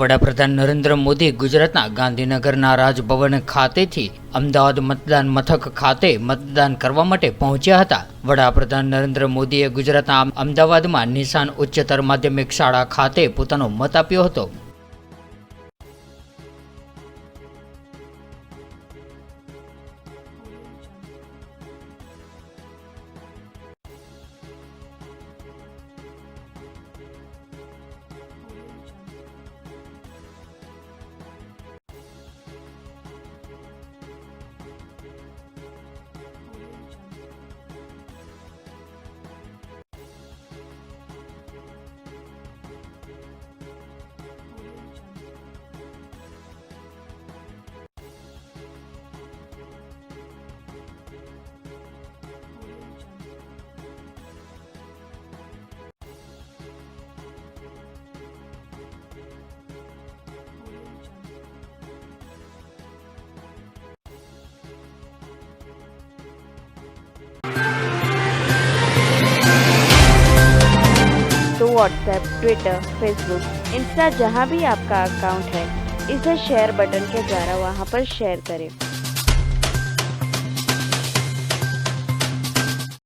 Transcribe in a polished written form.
વડાપ્રધાન નરેન્દ્ર મોદી ગુજરાતના ગાંધીનગરના રાજભવન ખાતેથી અમદાવાદ મતદાન મથક ખાતે મતદાન કરવા માટે પહોંચ્યા હતા। વડાપ્રધાન નરેન્દ્ર મોદીએ ગુજરાતના અમદાવાદમાં નિશાન ઉચ્ચતર માધ્યમિક શાળા ખાતે પોતાનો મત આપ્યો હતો। तो व्हाट्सएप, ट्विटर, फेसबुक, इंस्टा जहाँ भी आपका अकाउंट है, इसे शेयर बटन के द्वारा वहाँ पर शेयर करें।